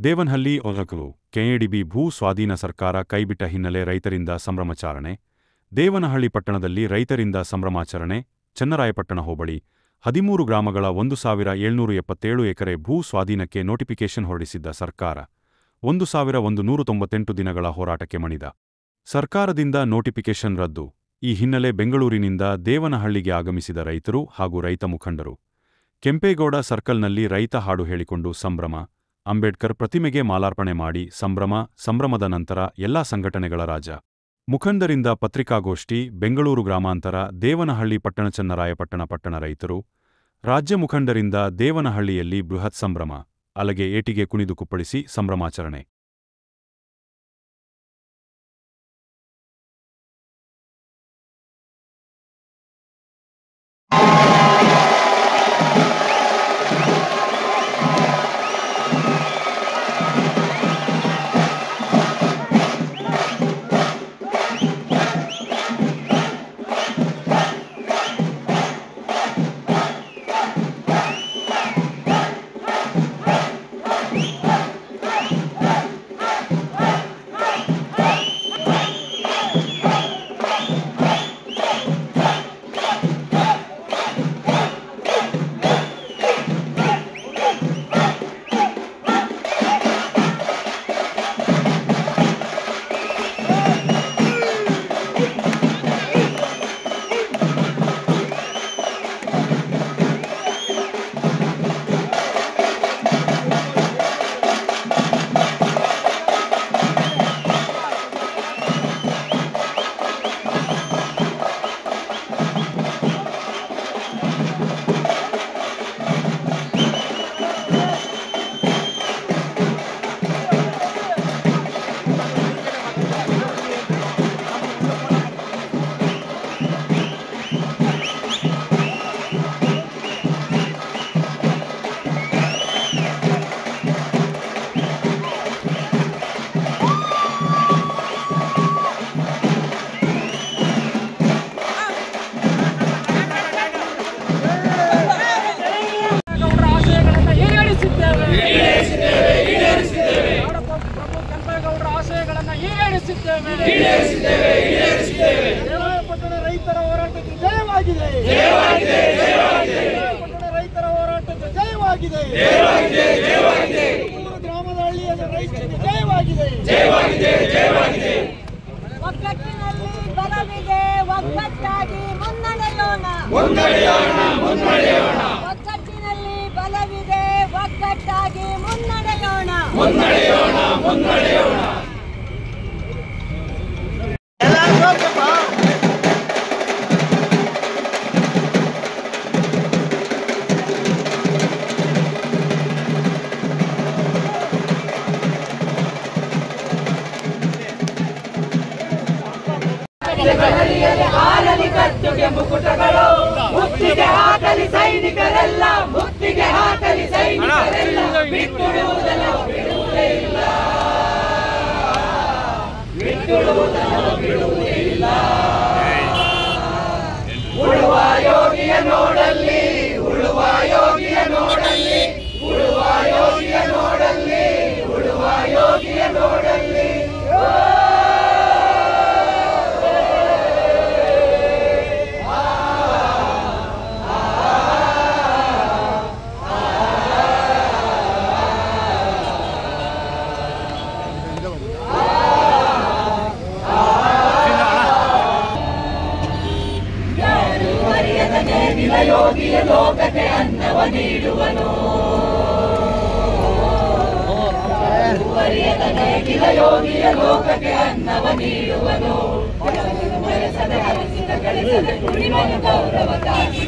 ದೇವನಹಳ್ಳಿ ಒಳಗಲು ಕೆಎಡಿಬಿ ಭೂ ಸ್ವಾಧೀನ ಸರ್ಕಾರ ಕೈಬಿಟ್ಟ ಹಿನ್ನೆಲೆ ರೈತರಿಂದ ಸಂಭ್ರಮಾಚರಣೆ. ದೇವನಹಳ್ಳಿ ಪಟ್ಟಣದಲ್ಲಿ ರೈತರಿಂದ ಸಂಭ್ರಮಾಚರಣೆ. ಚನ್ನರಾಯಪಟ್ಟಣ ಹೋಬಳಿ 13 ಗ್ರಾಮಗಳ 1777 ಎಕರೆ ಭೂ ಸ್ವಾಧೀನಕ್ಕೆ ನೋಟಿಫಿಕೇಷನ್ ಹೊರಡಿಸಿದ್ದ ಸರ್ಕಾರ 1198 ದಿನಗಳ ಹೋರಾಟಕ್ಕೆ ಮಣಿದ. ಸರ್ಕಾರದಿಂದ ನೋಟಿಫಿಕೇಷನ್ ರದ್ದು. ಈ ಹಿನ್ನೆಲೆ ಬೆಂಗಳೂರಿನಿಂದ ದೇವನಹಳ್ಳಿಗೆ ಆಗಮಿಸಿದ ರೈತರು ಹಾಗೂ ರೈತ ಮುಖಂಡರು ಕೆಂಪೇಗೌಡ ಸರ್ಕಲ್ನಲ್ಲಿ ರೈತ ಹಾಡು ಹೇಳಿಕೊಂಡು ಸಂಭ್ರಮ. ಅಂಬೇಡ್ಕರ್ ಪ್ರತಿಮೆಗೆ ಮಾಲಾರ್ಪಣೆ ಮಾಡಿ ಸಂಭ್ರಮದ ನಂತರ ಎಲ್ಲಾ ಸಂಘಟನೆಗಳ ರಾಜ್ಯ ಮುಖಂಡರಿಂದ ಪತ್ರಿಕಾಗೋಷ್ಠಿ. ಬೆಂಗಳೂರು ಗ್ರಾಮಾಂತರ ದೇವನಹಳ್ಳಿ ಪಟ್ಟಣ ಚನ್ನರಾಯಪಟ್ಟಣ ಪಟ್ಟಣ ರೈತರು ರಾಜ್ಯ ಮುಖಂಡರಿಂದ ದೇವನಹಳ್ಳಿಯಲ್ಲಿ ಬೃಹತ್ ಸಂಭ್ರಮ. ಅಲಗೆ ಏಟಿಗೆ ಕುಣಿದು ಕುಪ್ಪಳಿಸಿ ಸಂಭ್ರಮಾಚರಣೆ. ಪಟ್ಟಣ ರೈತರ ಹೋರಾಟಕ್ಕೆ ಜಯವಾಗಿದೆ. ರೈತರ ಹೋರಾಟಕ್ಕೆ ಜಯವಾಗಿದೆ. ಗ್ರಾಮದ ಹಳ್ಳಿಯ ರೈತರಿಗೆ ಜಯವಾಗಿದೆ. ಒಗ್ಗಟ್ಟಿನಲ್ಲಿ ಬಲವಿದೆ, ಒಗ್ಗಟ್ಟಾಗಿ ಮುನ್ನಡೆಯೋಣ. ಒಗ್ಗಟ್ಟಿನಲ್ಲಿ ಬಲವಿದೆ, ಒಗ್ಗಟ್ಟಾಗಿ ಮುನ್ನಡೆಯೋಣ. ಹಾರಲಿ ಕತ್ತುಗೆ ಮುಕುಟಗಳು, ಮುತ್ತಿಗೆ ಹಾಕಲಿ ಸೈನಿಕರೆಲ್ಲ, ಮುತ್ತಿಗೆ ಹಾಕಲಿ ಸೈನಿಕರೆಲ್ಲ, ಬಿಟ್ಟುಡುವುದನ್ನು ಬಿಡುವುದೇ ಇಲ್ಲ, ಬಿಟ್ಟುಡುವುದನ್ನು ಬಿಡುವುದೇ ಇಲ್ಲ. ಉಳುವ ಯೋಗಿಯ ನೋಡಲ್ಲಿ, ಉಳುವ ಯೋಗಿಯ ನೋಡಲ್ಲಿ, ಉಳುವ ಯೋಗಿಯ ನೋಡಲ್ಲಿ, ಉಳುವ ಯೋಗಿಯ ನೋಡಲ್ಲಿ. ಯೋಗಿಯ ಲೋಕಕ್ಕೆ ಅನ್ನವ ನೀಡುವನು, ಯೋಗಿಯ ಲೋಕಕ್ಕೆ ಅನ್ನವ ನೀಡುವನು. ಬಯಸದೆ ಹರಿಸಿದ ಗಳಿಸದೆ ಕುಡಿಮನು ಗೌರವ ತಾಗಿ